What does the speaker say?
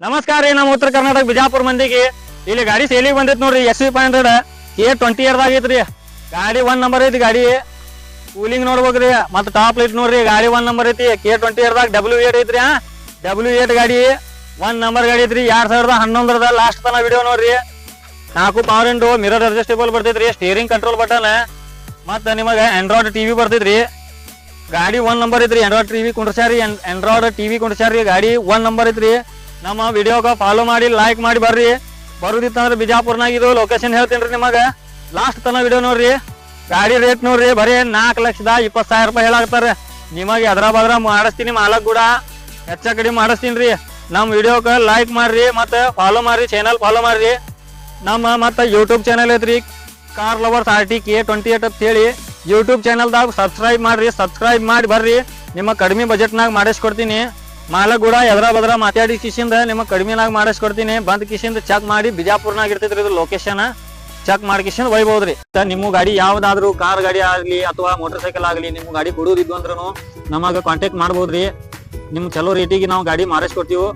ನಮಸ್ಕಾರ ರೀ ನಮ್ಮ ಉತ್ತರ ಕರ್ನಾಟಕ ಬಿಜಾಪುರ ಮಂದಿಗೆ ಇಲ್ಲಿ ಗಾಡಿ ಸೇಲಿಗೆ ಬಂದೈತಿ ನೋಡ್ರಿ SV500 K20 ಇಯರ್ದಾಗ ಐತ್ರಿ ಗಾಡಿ 1 ನಂಬರ್ ಐತಿ ಗಾಡಿ ಕೂಲಿಂಗ್ ನೋಡ್ಬೇಕ್ರಿ ಮತ್ತ ಟಾಪ್ ಲೈಟ್ ನೋಡ್ರಿ ಗಾಡಿ 1 ನಂಬರ್ ಐತಿ K20 ಇಯರ್ದಾಗ W8 ಐತ್ರಿ W8 ಗಾಡಿ 1 ನಂಬರ್ ಗಾಡಿ ಐತ್ರಿ 2011 ಲಾಸ್ಟ್ ತನ ವಿಡಿಯೋ ನೋಡ್ರಿ 4 ಪವರ್ ವಿಂಡೋ ಮಿರರ್ ಅಡ್ಜಸ್ಟೇಬಲ್ ಬರ್ತೈತ್ರಿ ಸ್ಟೀರಿಂಗ್ ಕಂಟ್ರೋಲ್ ಬಟನ್ ಮತ್ತ ನಿಮಗ ಆಂಡ್ರಾಯ್ಡ್ ಟಿವಿ ಬರ್ತೈತ್ರಿ ಗಾಡಿ 1 ನಂಬರ್ ಐತ್ರಿ ಆಂಡ್ರಾಯ್ಡ್ ಟಿವಿ ಕುಂಡ್ರಸ್ಯಾರಿ ಆಂಡ್ರಾಯ್ಡ್ ಟಿವಿ ಕುಂಡ್ರಸ್ಯಾರಿ ಗಾಡಿ 1 ನಂಬರ್ ಐತ್ರಿ ನಮ್ಮ ವಿಡಿಯೋಗ ಫಾಲೋ ಮಾಡಿ ಲೈಕ್ ಮಾಡಿ ಬರ್ರಿ ಬರುದಿತ್ತಂದ್ರೆ ಬಿಜಾಪುರ್ನಾಗ ಇದು ಲೊಕೇಶನ್ ಹೇಳ್ತೀನಿ ನಿಮಗ ಲಾಸ್ಟ್ ತನ ವಿಡಿಯೋ ನೋಡ್ರಿ ಗಾಡಿ ರೇಟ್ ನೋಡ್ರಿ ಬರೀ 4,20,000 ರೂಪಾಯಿ ಹೇಳಾಕ್ತಾರ ನಿಮಗೆ ಅದ್ರ ಬದ್ರ ಮಾಡಿಸ್ತೀನಿ ಮಾಲಕ್ ಕೂಡ ಹೆಚ್ಚ ಕಡಿಮೆ ಮಾಡಿಸ್ತೀನಿ ನಮ್ಮ ವಿಡಿಯೋಗ ಲೈಕ್ ಮಾಡ್ರಿ ಮತ್ತೆ ಫಾಲೋ ಮಾಡ್ರಿ ಚಾನಲ್ ಫಾಲೋ ಮಾಡ್ರಿ ನಮ್ಮ ಮತ್ತೆ ಯೂಟ್ಯೂಬ್ ಚಾನಲ್ ಐತ್ರಿ ಕಾರ್ ಲವರ್ಸ್ RT K28 ಅಂತ ಹೇಳಿ ಯೂಟ್ಯೂಬ್ ಚಾನಲ್ದಾಗ ಸಬ್ಸ್ಕ್ರೈಬ್ ಮಾಡ್ರಿ ಸಬ್ಸ್ಕ್ರೈಬ್ ಮಾಡಿ ಬರ್ರಿ ನಿಮ್ಮ ಕಡಿಮೆ ಬಜೆಟ್ನಾಗ ಮಾಡಿಸ್ಕೊಡ್ತೀನಿ ಮಾಲಕ್ ಕೂಡ ಎದ್ರ ಬದ್ರ ಮಾತಾಡಿ ಕಿಶಿಂದ ನಿಮಗೆ ಕಡಿಮೆನಾಗ ಮಾಡಿಸ್ಕೊಡ್ತೀನಿ ಬಂದ್ ಕಿಶಿಂದ ಚೆಕ್ ಮಾಡಿ ಬಿಜಾಪುರ್ನಾಗ ಇರ್ತೈತ್ರಿ ಇದು ಲೊಕೇಶನ್ ಚೆಕ್ ಮಾಡಿ ಕಿಶಿಂದ ಒಯ್ಬಹುದ್ರಿ ನಿಮ್ಮ ಗಾಡಿ ಯಾವ್ದಾದ್ರು ಕಾರ್ ಗಾಡಿ ಆಗ್ಲಿ ಅಥವಾ ಮೋಟರ್ ಸೈಕಲ್ ಆಗ್ಲಿ ನಿಮ್ ಗಾಡಿ ಕೊಡೋದಿದ್ದು ಅಂದ್ರೂ ನಮಗ ಕಾಂಟ್ಯಾಕ್ಟ್ ಮಾಡ್ಬೋದ್ರಿ ನಿಮ್ ಚಲೋ ರೇಟಿಗೆ ನಾವು ಗಾಡಿ ಮಾಡಿಸ್ಕೊಡ್ತೀವಿ